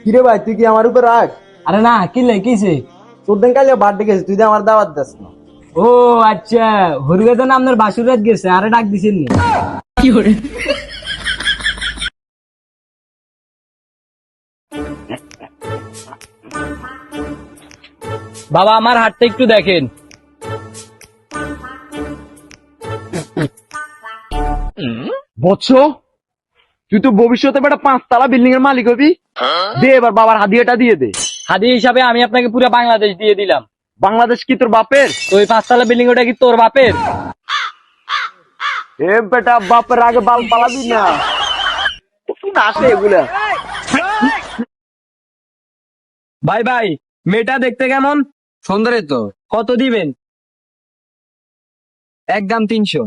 কিরে ভাই, তুই কি আমার উপর রাগ? আরে না, কিছে? তোর দিন কালে বার্থডে গেছে, তুই আমার দাওয়াত দিস না। ও আচ্ছা, হরিগাজন আপনার বাসুরাত গেছে, আরে ডাক দিছেন নি? বাবা, আমার হাতটা একটু দেখেন। বৎস, তুই তো ভবিষ্যতে একটা 5 তলা বিল্ডিং এর মালিক হবি। দে এবার বাবার হাদিয়াটা দিয়ে দে। হাদি হিসাবে আমি আপনাকে পুরো বাংলাদেশ দিয়ে দিলাম। বাংলাদেশ কি তোর বাপের? তো ওই 5 তলা বিল্ডিং ওটা কি তোর বাপের? এ বেটা, বাপের আগে বাল পালাবি না। কোন আসে এগুলা? ভাই ভাই, মেয়েটা দেখতে কেমন? সুন্দরী তো। কত দিবেন? একদম 300।